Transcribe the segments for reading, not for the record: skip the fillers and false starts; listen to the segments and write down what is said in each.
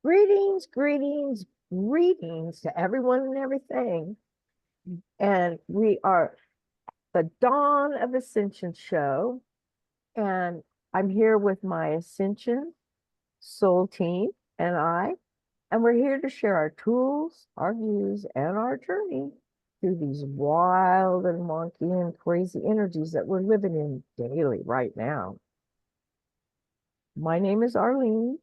Greetings, greetings, greetings to everyone and everything. And we are the Dawn of Ascension show. And I'm here with my Ascension Soul team and we're here to share our tools, our views, and our journey through these wild and wonky and crazy energies that we're living in daily right now. My name is Arlene,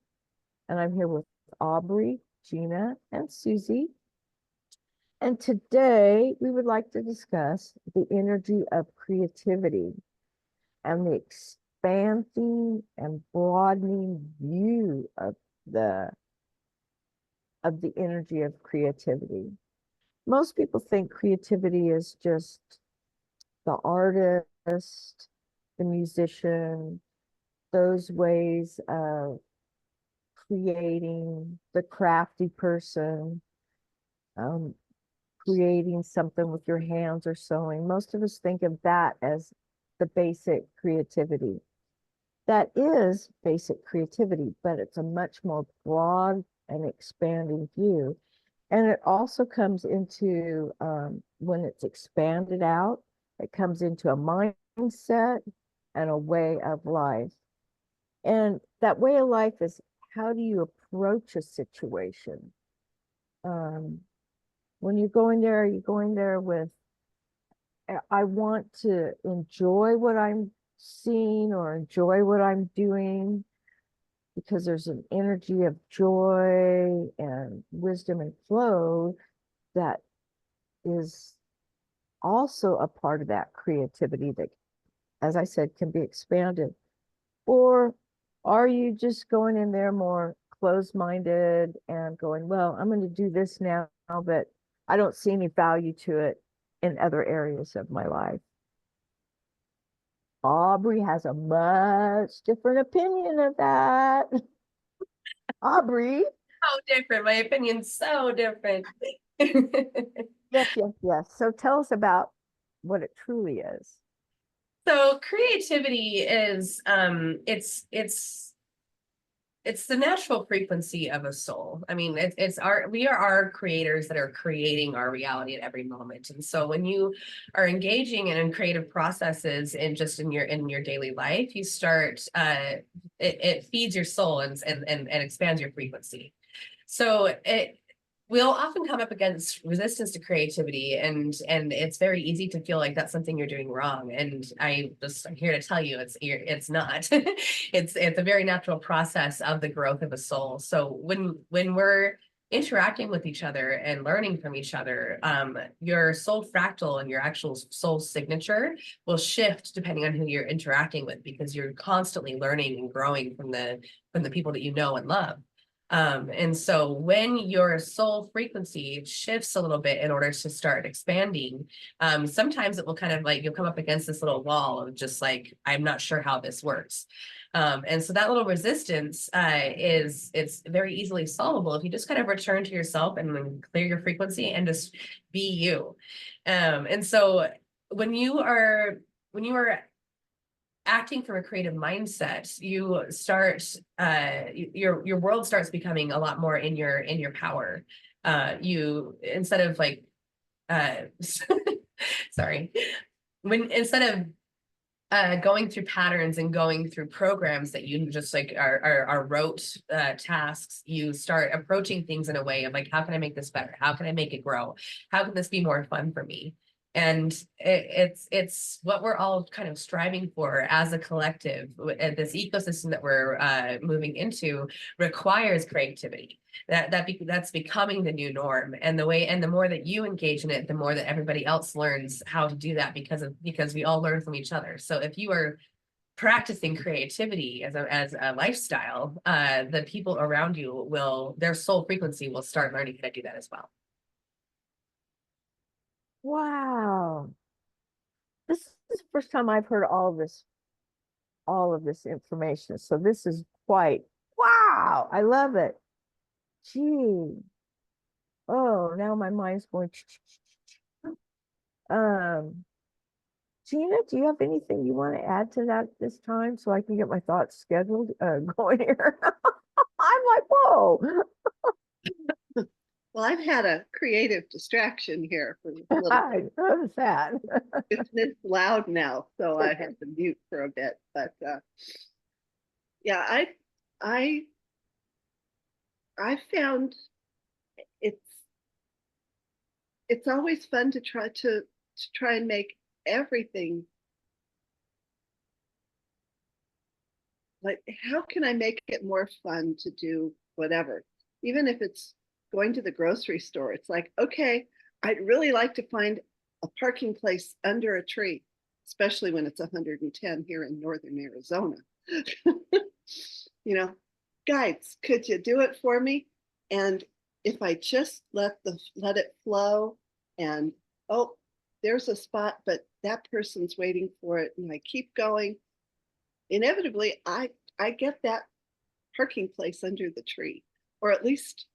and I'm here with Aubrey, Gina, and Susie. And today we would like to discuss the energy of creativity and the expanding and broadening view the of the energy of creativity. Most people think creativity is just the artist, the musician, those ways of creating, the crafty person, um, creating something with your hands or sewing. Most of us think of that as the basic creativity. That is basic creativity, but it's a much more broad and expanding view. And it also comes into, when it's expanded out, it comes into a mindset and a way of life. And that way of life is, how do you approach a situation? Um, when you're going there with, I want to enjoy what I'm seeing or enjoy what I'm doing, because there's an energy of joy and wisdom and flow that is also a part of that creativity that, as I said, can be expanded. Or are you just going in there more closed-minded and going, well, I'm going to do this now, but I don't see any value to it in other areas of my life? Aubrey has a much different opinion of that. Aubrey. So different. My opinion's so different. Yes, yes, yes. So tell us about what it truly is. So creativity is it's the natural frequency of a soul. I mean, it's our we are our creators that are creating our reality at every moment. And so when you are engaging in creative processes in just in your daily life, you start it feeds your soul and expands your frequency. So it we'll often come up against resistance to creativity, and it's very easy to feel like that's something you're doing wrong. And I'm here to tell you it's not. It's a very natural process of the growth of a soul. So when we're interacting with each other and learning from each other, your soul fractal and your actual soul signature will shift depending on who you're interacting with, because you're constantly learning and growing from the people that you know and love. And so when your soul frequency shifts a little bit in order to start expanding, sometimes it will kind of like, you'll come up against this little wall of just like, I'm not sure how this works. And so that little resistance it's very easily solvable if you just kind of return to yourself and then clear your frequency and just be you. And so when you are acting from a creative mindset, you start your world starts becoming a lot more in your power. You instead of like sorry, when instead of going through patterns and going through programs that you just like are rote tasks, you start approaching things in a way of like, how can I make this better? How can I make it grow? How can this be more fun for me? And it's what we're all kind of striving for as a collective. This ecosystem that we're moving into requires creativity. That's becoming the new norm. And the more that you engage in it, the more that everybody else learns how to do that, because we all learn from each other. So if you are practicing creativity as a lifestyle, the people around you their soul frequency will start learning how to do that as well. Wow. This is the first time I've heard all of this information. So this is quite, wow, I love it. Gee. Oh, now my mind's going. Um, Gina, do you have anything you want to add to that this time so I can get my thoughts scheduled going here? I'm like, whoa. Well, I've had a creative distraction here for a little I bit. noticed that. It's loud now, so I have to mute for a bit. But yeah, I I found it's it's always fun to try and make everything, like, how can I make it more fun to do whatever? Even if it's going to the grocery store, it's like, okay, I'd really like to find a parking place under a tree, especially when it's 110 here in northern Arizona. You know, guides, could you do it for me? And if I just let it flow, and oh, there's a spot, but that person's waiting for it, and I keep going, inevitably I get that parking place under the tree, or at least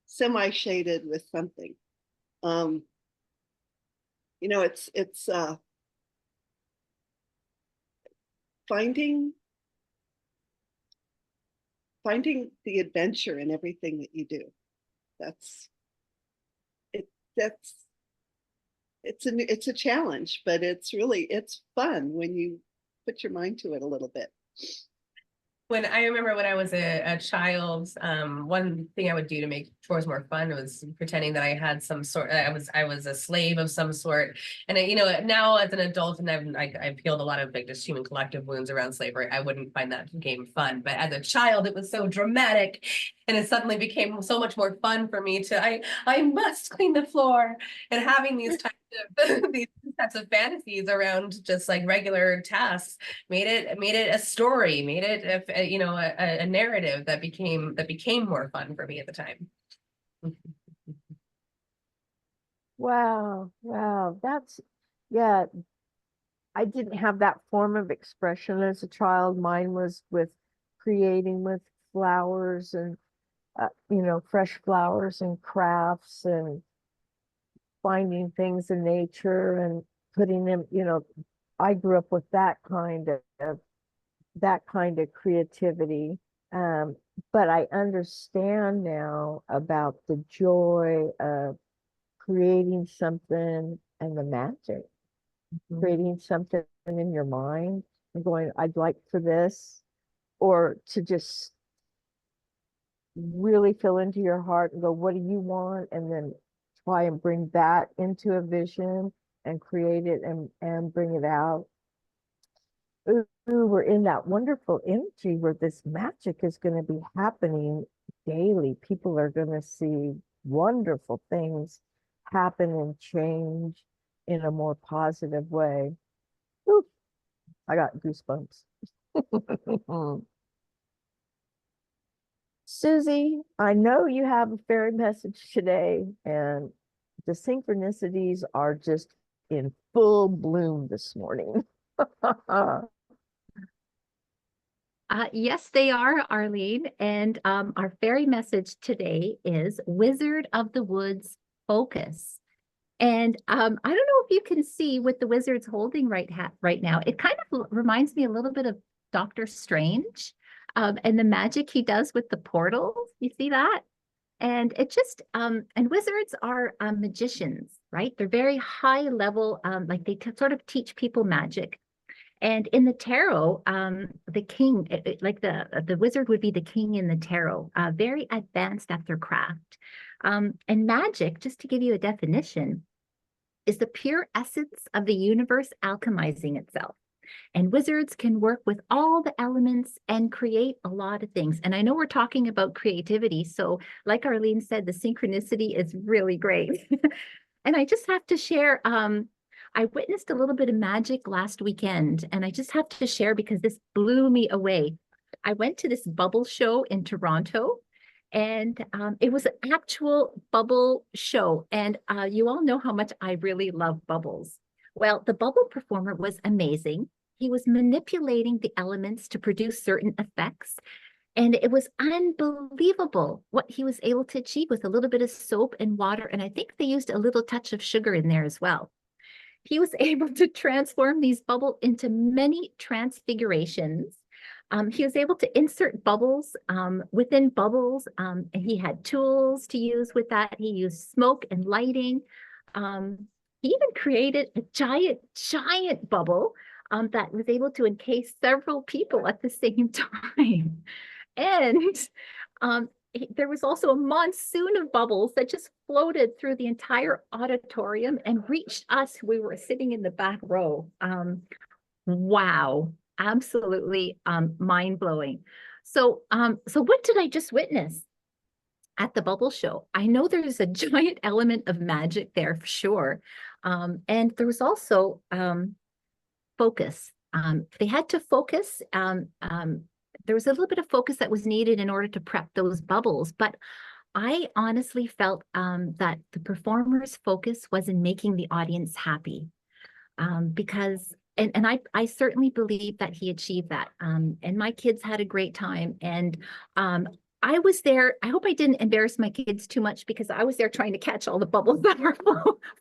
semi-shaded with something. Um, it's finding the adventure in everything that you do. That's it. It's a challenge, but it's fun when you put your mind to it a little bit. When I remember when I was a child, one thing I would do to make chores more fun was pretending that I had some sort. I was a slave of some sort. And now as an adult, and I've healed a lot of like just human collective wounds around slavery, I wouldn't find that game fun. But as a child, it was so dramatic, and it suddenly became so much more fun for me to I must clean the floor, and having these types of these types of fantasies around just like regular tasks made it a story, made it a narrative that became more fun for me at the time. Wow. Yeah, I didn't have that form of expression as a child. Mine was with creating with flowers and, fresh flowers and crafts and finding things in nature and putting them, I grew up with that kind of creativity. Um, but I understand now about the joy of creating something and the magic, creating something in your mind and going, I'd like for this, or to just really feel into your heart and go, what do you want? And then try and bring that into a vision and create it and bring it out. Ooh, we're in that wonderful energy where this magic is going to be happening daily. People are going to see wonderful things happen and change in a more positive way. Ooh, I got goosebumps. Susie, I know you have a fairy message today, and the synchronicities are just in full bloom this morning. Yes, they are, Arlene. And our fairy message today is Wizard of the Woods Focus. And I don't know if you can see what the wizard's holding right now. It kind of reminds me a little bit of Doctor Strange and the magic he does with the portals. You see that? And it just and wizards are magicians, right? They're very high level, like they sort of teach people magic. And in the tarot, the king, like the wizard would be the king in the tarot, very advanced at their craft. And magic, just to give you a definition, is the pure essence of the universe alchemizing itself. And wizards can work with all the elements and create a lot of things. And I know we're talking about creativity. So like Arlene said, the synchronicity is really great. And I just have to share, I witnessed a little bit of magic last weekend, and I just have to share because this blew me away. I went to this bubble show in Toronto, and it was an actual bubble show. And you all know how much I really love bubbles. Well, the bubble performer was amazing. He was manipulating the elements to produce certain effects. And it was unbelievable what he was able to achieve with a little bit of soap and water. And I think they used a little touch of sugar in there as well. He was able to transform these bubbles into many transfigurations. He was able to insert bubbles within bubbles. And he had tools to use with that. He used smoke and lighting. He even created a giant bubble that was able to encase several people at the same time. And there was also a monsoon of bubbles that just floated through the entire auditorium and reached us. We were sitting in the back row. Wow, absolutely mind blowing. So, so what did I just witness at the bubble show? I know there's a giant element of magic there for sure. And there was also focus. They had to focus. There was a little bit of focus that was needed in order to prep those bubbles, but I honestly felt that the performer's focus was in making the audience happy, because and I certainly believe that he achieved that. And my kids had a great time. And I was there. I hope I didn't embarrass my kids too much, because I was there trying to catch all the bubbles that were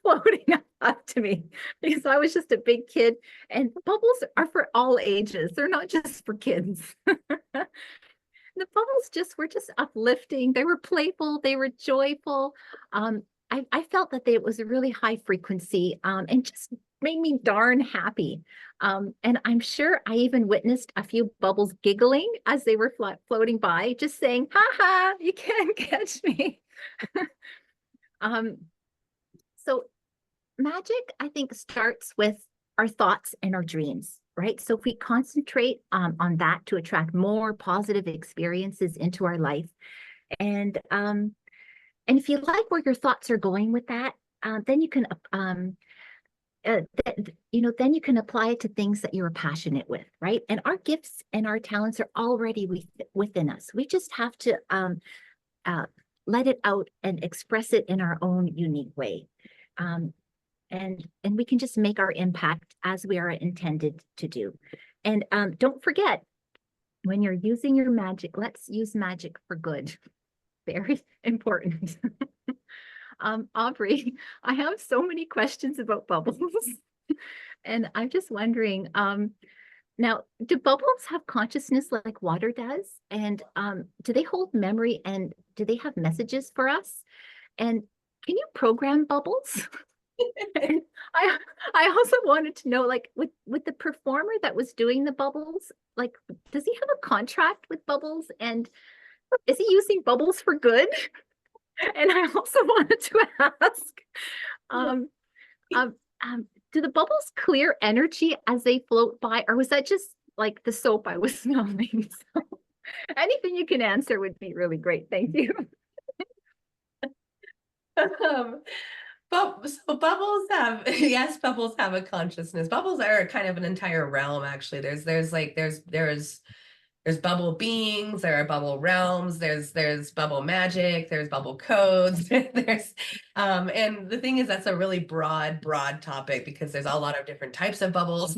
floating up to me, because I was just a big kid, and bubbles are for all ages. They're not just for kids. The bubbles were just uplifting. They were playful. They were joyful. I felt that it was a really high frequency, and just made me darn happy. And I'm sure I even witnessed a few bubbles giggling as they were floating by, just saying, "Ha ha, you can't catch me." So magic, I think, starts with our thoughts and our dreams, right? So if we concentrate on that to attract more positive experiences into our life, and if you like where your thoughts are going with that, then you can then you can apply it to things that you're passionate with, right? And our gifts and our talents are already within us. We just have to let it out and express it in our own unique way. And we can just make our impact as we are intended to do. And don't forget, when you're using your magic, let's use magic for good. Very important. Aubrey, I have so many questions about bubbles. And I'm just wondering, now, do bubbles have consciousness like water does? And do they hold memory, and do they have messages for us? And can you program bubbles? And I also wanted to know, like, with the performer that was doing the bubbles, like, does he have a contract with bubbles, and is he using bubbles for good? And I also wanted to ask, um, do the bubbles clear energy as they float by, or was that just like the soap I was smelling? So anything you can answer would be really great. Thank you. So bubbles have, yes, bubbles have a consciousness. Bubbles are kind of an entire realm, actually. There's bubble beings, there are bubble realms, there's bubble magic, there's bubble codes, and the thing is, that's a really broad topic, because there's a lot of different types of bubbles.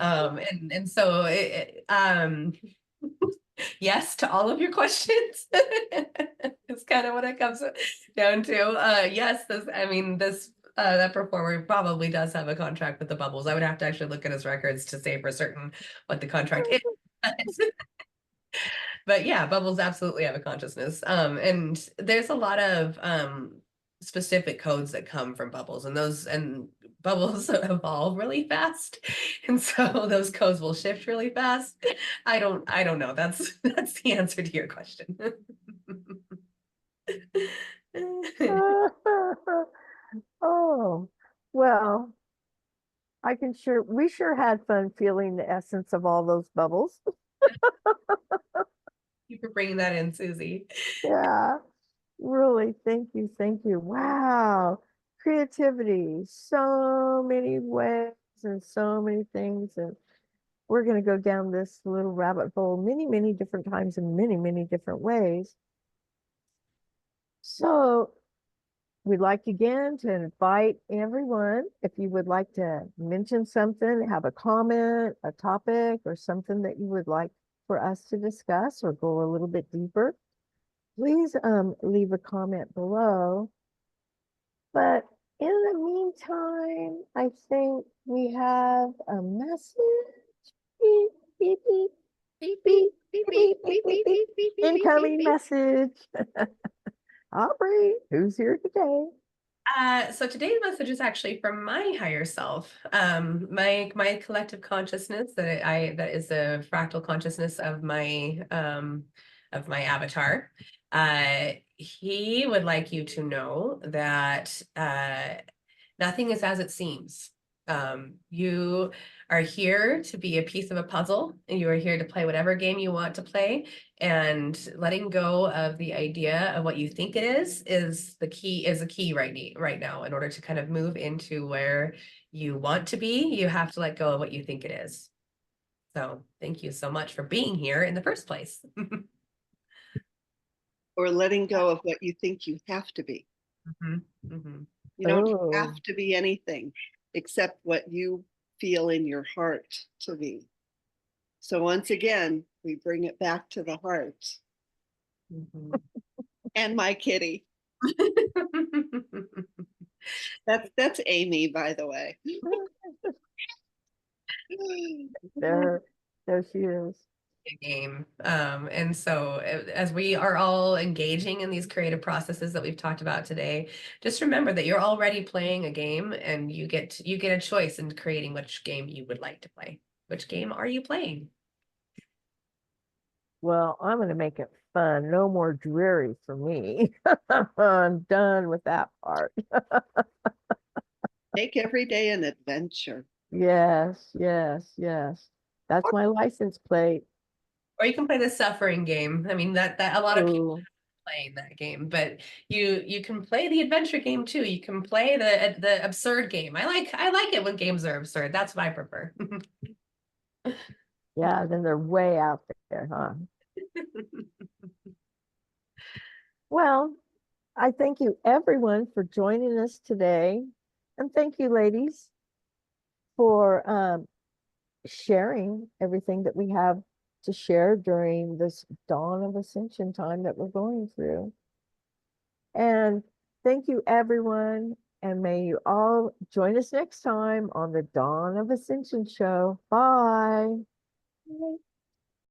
And so yes to all of your questions. It's kind of what it comes down to. Yes, that performer probably does have a contract with the bubbles. I would have to actually look at his records to say for certain what the contract is. But yeah, bubbles absolutely have a consciousness. And there's a lot of specific codes that come from bubbles, and bubbles evolve really fast. And so those codes will shift really fast. I don't know. That's the answer to your question. Oh, well, we sure had fun feeling the essence of all those bubbles. Thank you for bringing that in, Susie. Yeah, really, thank you, thank you. Wow, creativity, so many ways and so many things, and we're going to go down this little rabbit hole many different times in many different ways. So we'd like again to invite everyone, if you would like to mention something, have a comment, a topic, or something that you would like for us to discuss or go a little bit deeper, please leave a comment below. But in the meantime, I think we have a message. Beep, beep, beep. Beep, beep, beep, beep, beep, beep, beep, beep, beep, beep, Incoming beep. message. Aubrey, who's here today? So today's message is actually from my higher self. My collective consciousness that is the fractal consciousness of my avatar. He would like you to know that nothing is as it seems. You are here to be a piece of a puzzle, and you are here to play whatever game you want to play. And letting go of the idea of what you think it is the key right now. In order to kind of move into where you want to be, you have to let go of what you think it is. So thank you so much for being here in the first place. Or letting go of what you think you have to be. Mhm, mhm. You don't Oh. have to be anything except what you feel in your heart to be. So once again, we bring it back to the heart. Mhm. And my kitty. That's Amy, by the way. There she is. Game. And so as we are all engaging in these creative processes that we've talked about today, just remember that you're already playing a game, and you get a choice in creating which game you would like to play. Which game are you playing? Well, I'm going to make it fun. No more dreary for me. I'm done with that part. Make every day an adventure. Yes, yes, yes. That's my license plate. Or you can play the suffering game. I mean, that a lot of people Ooh, playing that game, but you can play the adventure game too. You can play the absurd game. I like it when games are absurd. That's what I prefer. yeah, then they're way out there, huh? Well, I thank you everyone for joining us today. And thank you, ladies, for sharing everything that we have to share during this dawn of ascension time that we're going through. And thank you, everyone. And may you all join us next time on the Dawn of Ascension show. Bye. Beep.